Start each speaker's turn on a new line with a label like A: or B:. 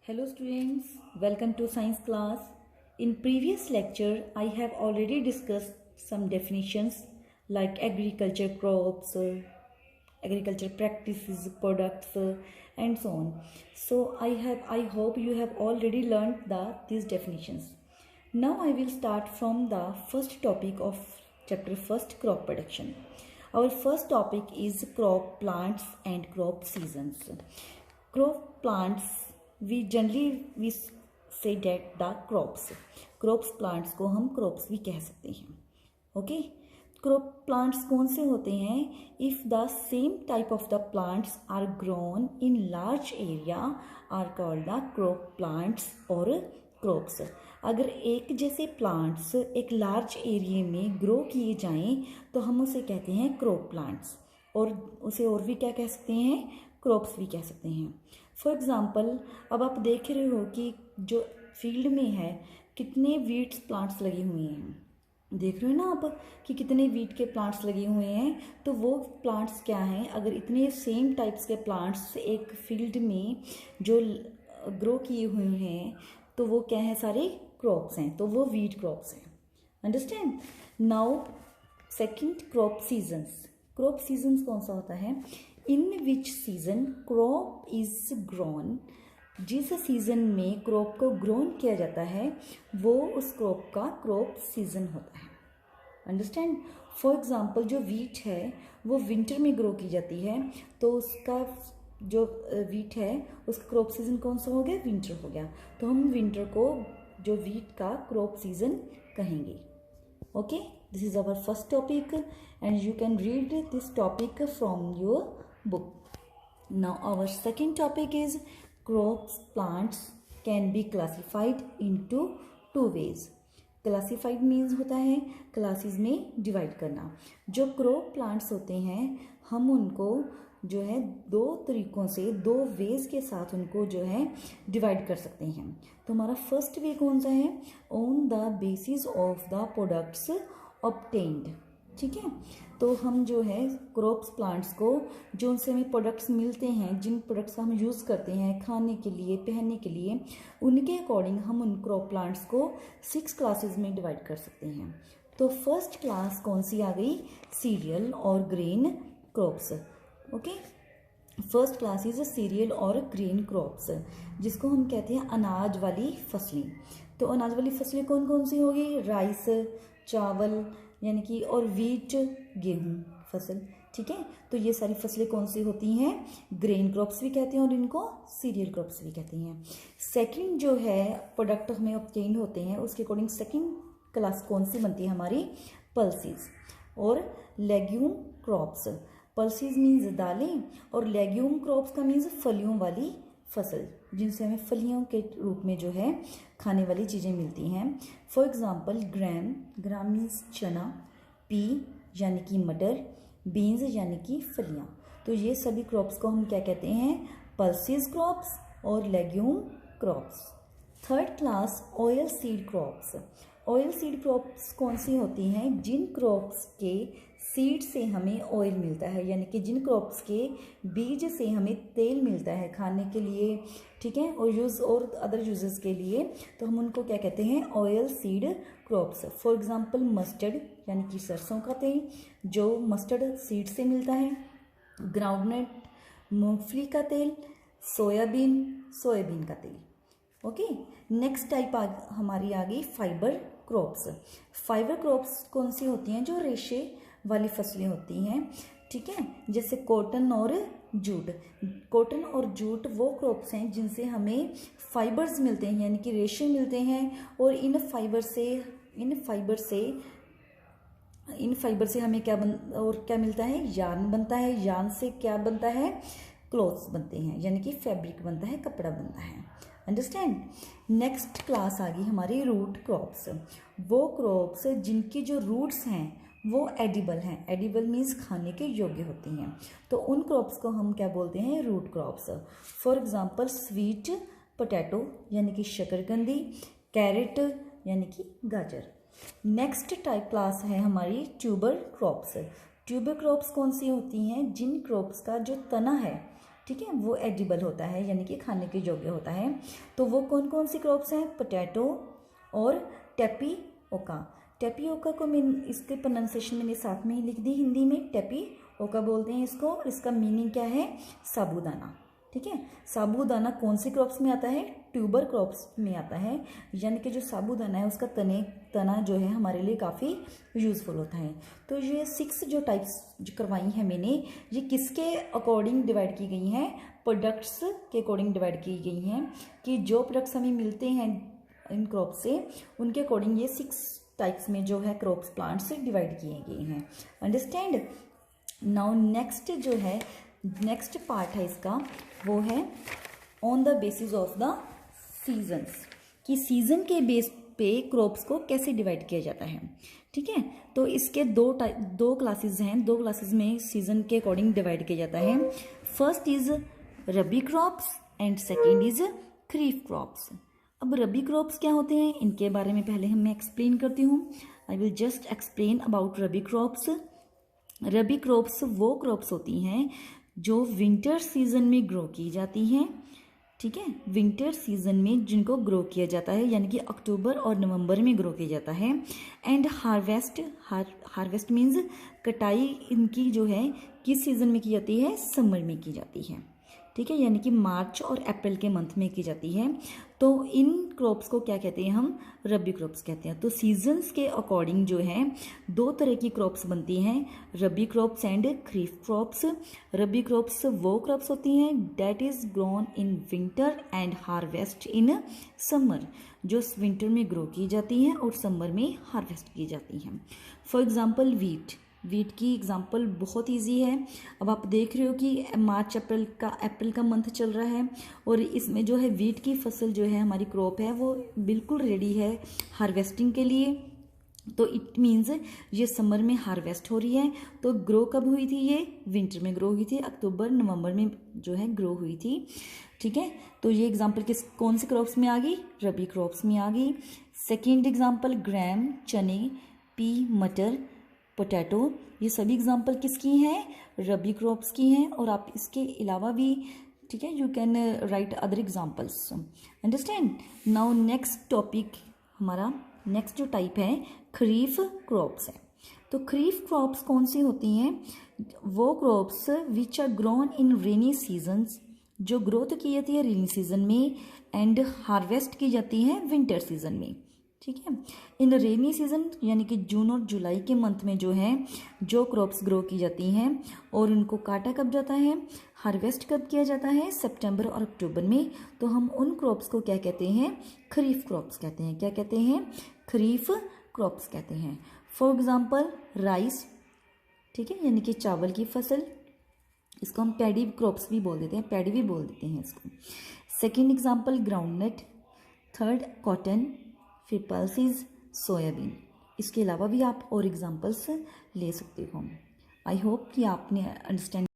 A: Hello students, welcome to science class. In previous lecture, I have already discussed some definitions like agriculture crops, agriculture practices, products, and so on. So I hope you have already learned these definitions. Now I will start from the first topic of chapter first, crop production. Our first topic is crop plants and crop seasons. Crop plants, we say that the crops plants को हम crops भी कह सकते हैं. Okay, crop plants कौन से होते हैं? If the same type of the plants are grown in large area are called the crop plants और क्रॉप्स. अगर एक जैसे प्लांट्स एक लार्ज एरिया में ग्रो किए जाएं तो हम उसे कहते हैं क्रॉप प्लांट्स, और उसे और भी क्या कह सकते हैं? क्रॉप्स भी कह सकते हैं. फॉर एग्जाम्पल, अब आप देख रहे हो कि जो फील्ड में है कितने वीट्स प्लांट्स लगे हुए हैं. देख रहे हो ना आप कि कितने वीट के प्लांट्स लगे हुए हैं. तो वो प्लांट्स क्या हैं? अगर इतने सेम टाइप्स के प्लांट्स एक फील्ड में जो ग्रो किए हुए हैं तो वो क्या है? सारे क्रॉप्स हैं, तो वो वीट क्रॉप्स हैं. Understand? Now second, crop seasons. Crop seasons कौन सा होता है? In which season crop is grown. जिस सीजन में क्रॉप को ग्रोन किया जाता है वो उस क्रॉप का क्रॉप सीजन होता है. अंडरस्टैंड? फॉर एग्जाम्पल, जो वीट है वो विंटर में ग्रो की जाती है, तो उसका जो वीट है उसका क्रॉप सीजन कौन सा हो गया? विंटर हो गया. तो हम विंटर को जो वीट का क्रॉप सीजन कहेंगे. Okay, this is our first topic and you can read this topic from your book. Now our second topic is crops plants can be classified into two ways. Classified means होता है classes में divide करना. जो crop plants होते हैं हम उनको जो है दो तरीकों से, दो वेज के साथ उनको जो है डिवाइड कर सकते हैं. तो हमारा फर्स्ट वे कौन सा है? On the basis of the products obtained. ठीक है, तो हम जो है क्रॉप्स प्लांट्स को जो उनसे हमें प्रोडक्ट्स मिलते हैं, जिन प्रोडक्ट्स का हम यूज़ करते हैं खाने के लिए, पहनने के लिए, उनके अकॉर्डिंग हम उन क्रॉप प्लांट्स को 6 क्लासेस में डिवाइड कर सकते हैं. तो फर्स्ट क्लास कौन सी आ गई? सीरियल और grain crops. Okay, first class is serial और ग्रेन क्रॉप्स, जिसको हम कहते हैं अनाज वाली फसलें. तो अनाज वाली फसलें कौन कौन सी होगी? राइस, चावल यानी कि, और वीट गेहूं फसल. ठीक है, तो ये सारी फसलें कौन सी होती हैं? ग्रेन क्रॉप्स भी कहते हैं और इनको सीरियल क्रॉप्स भी कहते हैं. सेकंड जो है प्रोडक्ट हमें ऑब्टेन होते हैं उसके अकॉर्डिंग सेकंड क्लास कौन सी बनती है हमारी? पल्सेस और लेग्यूम क्रॉप्स. पल्सेस मीन्स दालें और लेग्यूम क्रॉप्स का मीन्स फलियों वाली फसल, जिनसे हमें फलियों के रूप में जो है खाने वाली चीज़ें मिलती हैं. फॉर एग्जांपल, ग्राम मीन्स चना, पी यानी कि मटर, बीन्स यानी कि फलियां. तो ये सभी क्रॉप्स को हम क्या कहते हैं? पल्सेस क्रॉप्स और legume crops. Third class, oil seed crops. Oil seed crops कौन सी होती हैं? जिन क्रॉप्स के सीड से हमें ऑयल मिलता है, यानी कि जिन क्रॉप्स के बीज से हमें तेल मिलता है खाने के लिए. ठीक है, और यूज़ और अदर यूजेस के लिए, तो हम उनको क्या कहते हैं? Oil seed crops. For example, mustard यानी कि सरसों का तेल जो मस्टर्ड सीड से मिलता है, ग्राउंडनट मूंगफली का तेल, सोयाबीन का तेल. ओके, नेक्स्ट टाइप हमारी आ गई फाइबर क्रॉप्स. फाइबर क्रॉप्स कौन सी होती हैं? जो रेशे वाली फसलें होती हैं. ठीक है, जैसे कॉटन और जूट. कॉटन और जूट वो क्रॉप्स हैं जिनसे हमें फाइबर्स मिलते हैं, यानी कि रेशे मिलते हैं, और इन फाइबर से हमें क्या मिलता है? यार्न बनता है. यार्न से क्या बनता है? क्लॉथ्स बनते हैं, यानी कि फैब्रिक बनता है, कपड़ा बनता है. अंडरस्टैंड? नेक्स्ट क्लास आ गई हमारी रूट क्रॉप्स. वो क्रॉप्स जिनकी जो रूट्स हैं वो एडिबल हैं. एडिबल मीन्स खाने के योग्य होती हैं. तो उन क्रॉप्स को हम क्या बोलते हैं? Root crops. For example, sweet potato यानी कि शकरकंदी, कैरेट यानी कि गाजर. नेक्स्ट टाइप क्लास है हमारी ट्यूबर क्रॉप्स. ट्यूबर क्रॉप्स कौन सी होती हैं? जिन क्रॉप्स का जो तना है ठीक है, वो एडिबल होता है यानी कि खाने के योग्य होता है। तो वो कौन कौन सी क्रॉप्स हैं? पोटैटो और टेपिओका। टेपिओका को मैं इसके प्रोनाउंसिएशन मैंने साथ में ही लिख दी हिंदी में, टेपिओका बोलते हैं इसको, और इसका मीनिंग क्या है? साबूदाना। ठीक है, साबूदाना कौन सी क्रॉप्स में आता है? ट्यूबर क्रॉप्स में आता है, यानी कि जो साबूदाना है उसका तना जो है हमारे लिए काफ़ी यूज़फुल होता है। तो ये 6 जो टाइप्स जो करवाई हैं मैंने, ये किसके अकॉर्डिंग डिवाइड की गई हैं? प्रोडक्ट्स के अकॉर्डिंग डिवाइड की गई हैं, कि जो प्रोडक्ट्स हमें मिलते हैं इन क्रॉप से उनके अकॉर्डिंग ये 6 टाइप्स में जो है क्रॉप्स प्लांट्स डिवाइड किए गए हैं। अंडरस्टैंड? नाउ नेक्स्ट जो है, नेक्स्ट पार्ट है इसका, वो है on the basis of the seasons, कि सीजन के बेस पे क्रॉप्स को कैसे डिवाइड किया जाता है। ठीक है, तो इसके दो क्लासेस हैं, 2 क्लासेस में सीजन के अकॉर्डिंग डिवाइड किया जाता है। First is rabi crops and second is kharif crops. अब रबी क्रॉप्स क्या होते हैं, इनके बारे में पहले मैं एक्सप्लेन करती हूँ। I will just explain about rabi crops. Rabi crops वो क्रॉप्स होती हैं जो विंटर सीजन में ग्रो की जाती हैं। ठीक है, विंटर सीजन में जिनको ग्रो किया जाता है, यानी कि अक्टूबर और नवंबर में ग्रो किया जाता है। एंड हार्वेस्ट मीन्स कटाई इनकी जो है किस सीजन में की जाती है? समर में की जाती है। ठीक है, यानी कि मार्च और अप्रैल के मंथ में की जाती है। तो इन क्रॉप्स को क्या कहते हैं? हम रबी क्रॉप्स कहते हैं। तो सीजन्स के अकॉर्डिंग जो है 2 तरह की क्रॉप्स बनती हैं, rabi crops and kharif crops. Rabi crops वो क्रॉप्स होती हैं that is grown in winter and harvest in summer, जो विंटर में ग्रो की जाती हैं और समर में हार्वेस्ट की जाती हैं। फॉर एग्जाम्पल वीट की एग्जांपल बहुत इजी है। अब आप देख रहे हो कि मार्च अप्रैल का मंथ चल रहा है और इसमें जो है वीट की फसल जो है हमारी क्रॉप है वो बिल्कुल रेडी है हार्वेस्टिंग के लिए। तो इट मीन्स ये समर में हार्वेस्ट हो रही है। तो ग्रो कब हुई थी? ये विंटर में ग्रो हुई थी, अक्टूबर नवंबर में जो है ग्रो हुई थी। ठीक है, तो ये एग्जाम्पल कौन से क्रॉप्स में आ गई? रबी क्रॉप्स में आ गई। सेकेंड एग्जाम्पल ग्राम, चने, पी, मटर, पोटैटो, ये सभी एग्जाम्पल किसकी हैं? रबी क्रॉप्स की हैं। और आप इसके अलावा भी, ठीक है, you can write other examples. Understand? Now next topic, हमारा नेक्स्ट जो टाइप है खरीफ क्रॉप्स है। तो खरीफ क्रॉप्स कौन सी होती हैं? वो crops which are grown in rainy seasons, जो ग्रोथ की जाती है रेनी सीजन में एंड हार्वेस्ट की जाती है विंटर सीजन में। ठीक है, इन रेनी सीजन यानी कि जून और जुलाई के मंथ में जो है जो क्रॉप्स ग्रो की जाती हैं और उनको काटा कब जाता है, हार्वेस्ट कब किया जाता है? सितंबर और अक्टूबर में। तो हम उन क्रॉप्स को क्या कहते हैं? खरीफ क्रॉप्स कहते हैं। क्या कहते हैं? खरीफ क्रॉप्स कहते हैं। फॉर एग्जाम्पल राइस, ठीक है, यानी कि चावल की फसल, इसको हम पैडी क्रॉप्स भी बोल देते हैं, पैडी भी बोल देते हैं इसको। Second example groundnut, third cotton, फिर पल्सेस, सोयाबीन। इसके अलावा भी आप और एग्जांपल्स ले सकते हो। आई होप कि आपने अंडरस्टैंड